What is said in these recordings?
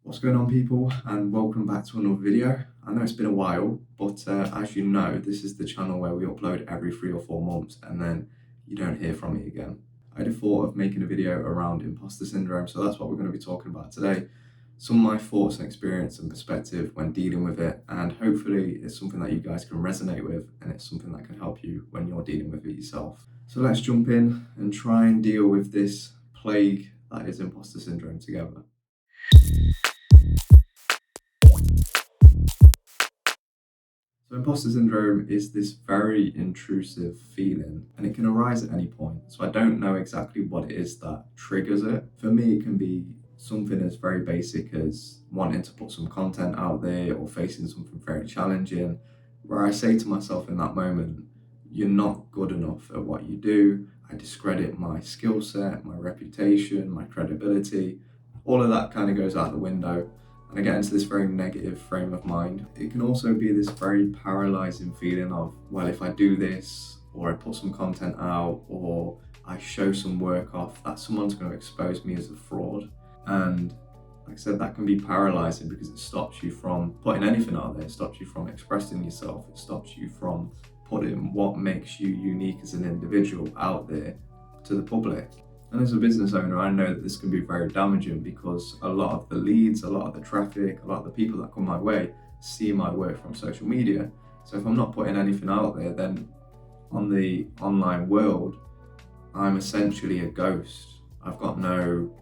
What's going on, people, and welcome back to another video. I know it's been a while, but as you know, this is the channel where we upload every 3 or 4 months and then you don't hear from me again. I had a thought of making a video around imposter syndrome, so that's what we're going to be talking about today. Some of my thoughts and experience and perspective when dealing with it, and hopefully it's something that you guys can resonate with and it's something that can help you when you're dealing with it yourself. So let's jump in and try and deal with this plague that is imposter syndrome together. So imposter syndrome is this very intrusive feeling and it can arise at any point. So I don't know exactly what it is that triggers it. For me, it can be something as very basic as wanting to put some content out there or facing something very challenging, where I say to myself in that moment, you're not good enough at what you do. I discredit my skill set, my reputation, my credibility. All of that kind of goes out the window. And I get into this very negative frame of mind. It can also be this very paralyzing feeling of, well, if I do this, or I put some content out, or I show some work off, that someone's going to expose me as a fraud. And like I said, that can be paralyzing because it stops you from putting anything out there. It stops you from expressing yourself. It stops you from putting what makes you unique as an individual out there to the public. And as a business owner, I know that this can be very damaging because a lot of the leads, a lot of the traffic, a lot of the people that come my way see my work from social media. So if I'm not putting anything out there, then on the online world, I'm essentially a ghost. I've got no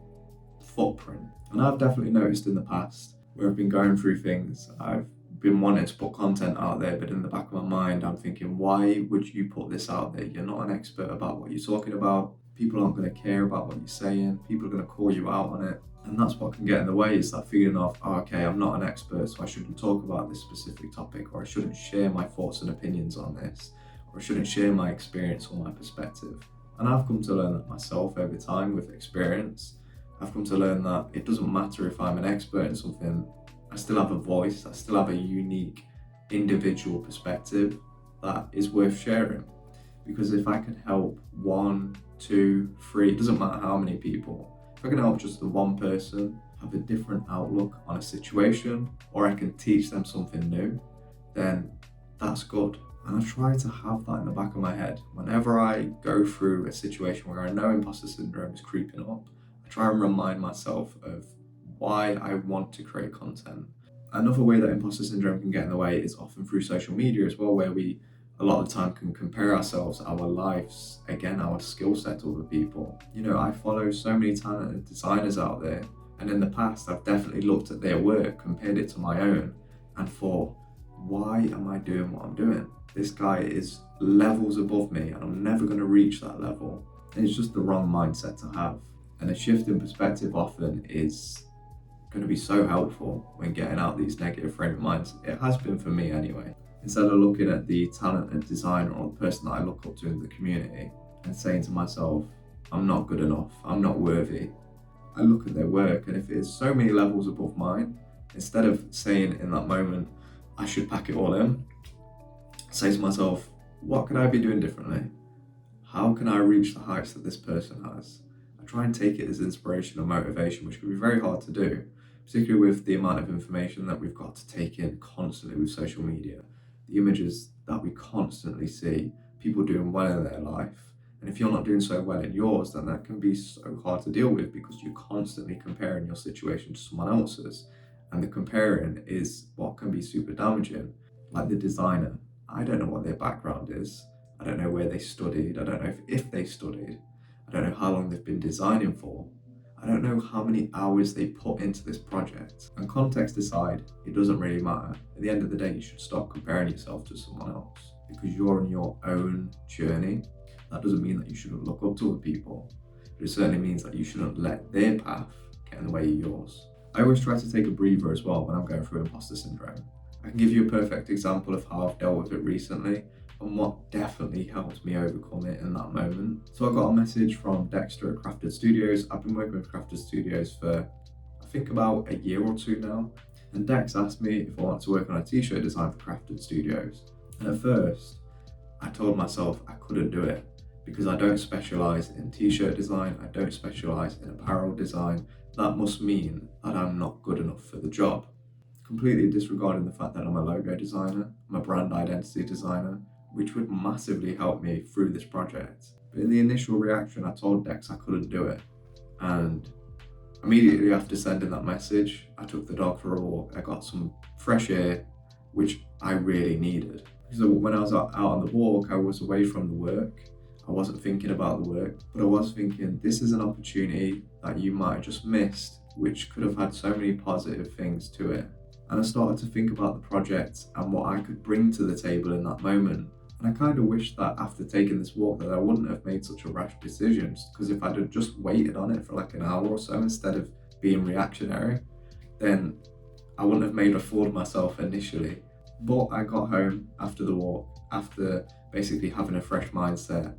footprint. And I've definitely noticed in the past where I've been going through things, I've been wanting to put content out there, but in the back of my mind, I'm thinking, why would you put this out there? You're not an expert about what you're talking about. People aren't going to care about what you're saying. People are going to call you out on it. And that's what can get in the way, is that feeling of, oh, okay, I'm not an expert, so I shouldn't talk about this specific topic, or I shouldn't share my thoughts and opinions on this, or I shouldn't share my experience or my perspective. And I've come to learn that myself over time with experience. I've come to learn that it doesn't matter if I'm an expert in something, I still have a voice, I still have a unique individual perspective that is worth sharing. Because if I can help 1, 2, 3, it doesn't matter how many people, if I can help just the one person have a different outlook on a situation, or I can teach them something new, then that's good. And I try to have that in the back of my head. Whenever I go through a situation where I know imposter syndrome is creeping up, I try and remind myself of why I want to create content. Another way that imposter syndrome can get in the way is often through social media as well, where we a lot of the time can compare ourselves, our lives, again, our skill set to other people. You know, I follow so many talented designers out there, and in the past I've definitely looked at their work, compared it to my own, and thought, why am I doing what I'm doing? This guy is levels above me and I'm never going to reach that level. And it's just the wrong mindset to have. And a shift in perspective often is going to be so helpful when getting out these negative frame of minds. It has been for me anyway. Instead of looking at the talented designer or the person that I look up to in the community and saying to myself, I'm not good enough, I'm not worthy, I look at their work, and if it is so many levels above mine, instead of saying in that moment, I should pack it all in, I say to myself, what could I be doing differently? How can I reach the heights that this person has? I try and take it as inspiration or motivation, which can be very hard to do, particularly with the amount of information that we've got to take in constantly with social media. The images that we constantly see, people doing well in their life. And if you're not doing so well in yours, then that can be so hard to deal with because you're constantly comparing your situation to someone else's. And the comparing is what can be super damaging. Like the designer, I don't know what their background is. I don't know where they studied. I don't know if they studied. I don't know how long they've been designing for. I don't know how many hours they put into this project. And context aside, it doesn't really matter. At the end of the day, you should stop comparing yourself to someone else because you're on your own journey. That doesn't mean that you shouldn't look up to other people, but it certainly means that you shouldn't let their path get in the way of yours. I always try to take a breather as well when I'm going through imposter syndrome. I can give you a perfect example of how I've dealt with it recently and what definitely helped me overcome it in that moment. So I got a message from Dexter at Crafted Studios. I've been working with Crafted Studios for I think about a year or 2 now. And Dex asked me if I wanted to work on a t-shirt design for Crafted Studios. And at first, I told myself I couldn't do it because I don't specialize in t-shirt design, I don't specialize in apparel design, that must mean that I'm not good enough for the job. Completely disregarding the fact that I'm a logo designer, I'm a brand identity designer, which would massively help me through this project. But in the initial reaction, I told Dex I couldn't do it. And immediately after sending that message, I took the dog for a walk. I got some fresh air, which I really needed. So when I was out on the walk, I was away from the work. I wasn't thinking about the work, but I was thinking this is an opportunity that you might have just missed, which could have had so many positive things to it. And I started to think about the project and what I could bring to the table in that moment. And I kind of wish that after taking this walk that I wouldn't have made such a rash decision, because if I'd have just waited on it for like an hour or so instead of being reactionary, then I wouldn't have made a fool of myself initially. But I got home after the walk, after basically having a fresh mindset,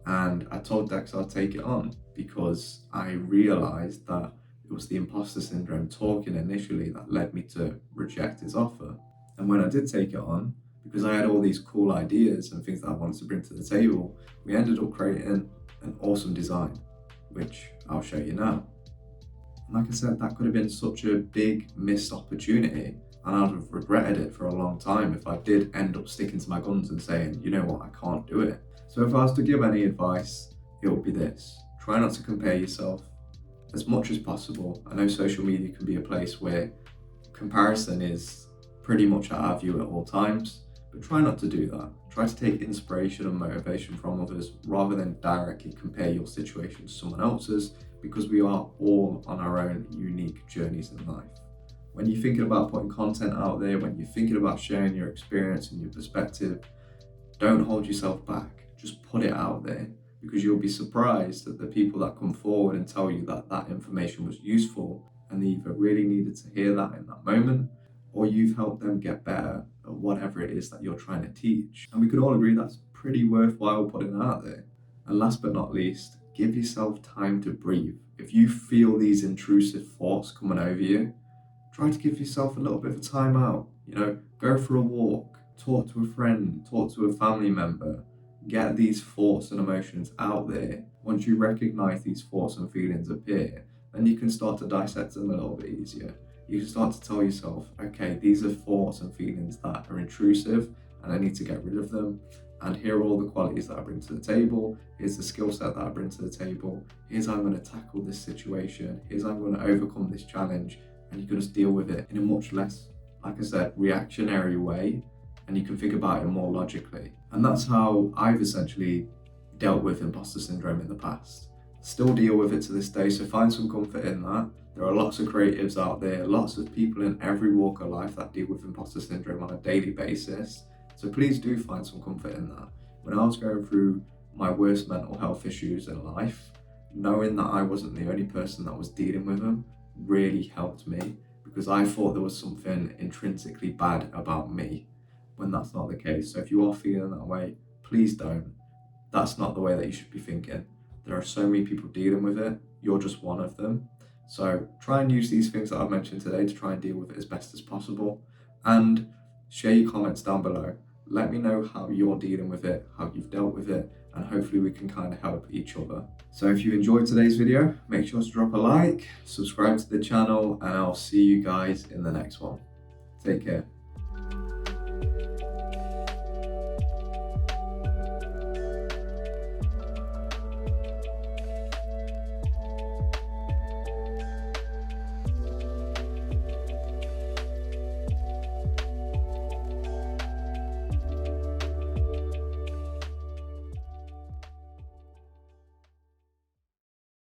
and I told Dex I'd take it on because I realised that it was the imposter syndrome talking initially that led me to reject his offer. And when I did take it on, because I had all these cool ideas and things that I wanted to bring to the table, we ended up creating an awesome design, which I'll show you now. And like I said, that could have been such a big missed opportunity, and I'd have regretted it for a long time if I did end up sticking to my guns and saying, you know what, I can't do it. So if I was to give any advice, it would be this: try not to compare yourself as much as possible. I know social media can be a place where comparison is pretty much at our view at all times, but try not to do that. Try to take inspiration and motivation from others rather than directly compare your situation to someone else's, because we are all on our own unique journeys in life. When you're thinking about putting content out there, when you're thinking about sharing your experience and your perspective, don't hold yourself back. Just put it out there, because you'll be surprised at the people that come forward and tell you that that information was useful and they either really needed to hear that in that moment, or you've helped them get better at whatever it is that you're trying to teach. And we could all agree that's pretty worthwhile putting it out there. And last but not least, give yourself time to breathe. If you feel these intrusive thoughts coming over you, try to give yourself a little bit of a time out. Go for a walk, talk to a friend, talk to a family member. Get these thoughts and emotions out there. Once you recognize these thoughts and feelings appear, then you can start to dissect them a little bit easier. You can start to tell yourself, okay, these are thoughts and feelings that are intrusive and I need to get rid of them. And here are all the qualities that I bring to the table. Here's the skill set that I bring to the table. Here's how I'm going to tackle this situation. Here's how I'm going to overcome this challenge. And you can just deal with it in a much less, like I said, reactionary way. And you can think about it more logically. And that's how I've essentially dealt with imposter syndrome in the past. Still deal with it to this day, so find some comfort in that. There are lots of creatives out there, lots of people in every walk of life that deal with imposter syndrome on a daily basis. So please do find some comfort in that. When I was going through my worst mental health issues in life, knowing that I wasn't the only person that was dealing with them really helped me, because I thought there was something intrinsically bad about me, when that's not the case. So if you are feeling that way, please don't. That's not the way that you should be thinking. There are so many people dealing with it. You're just one of them. So try and use these things that I've mentioned today to try and deal with it as best as possible. And share your comments down below. Let me know how you're dealing with it, how you've dealt with it, and hopefully we can kind of help each other. So if you enjoyed today's video, make sure to drop a like, subscribe to the channel, and I'll see you guys in the next one. Take care.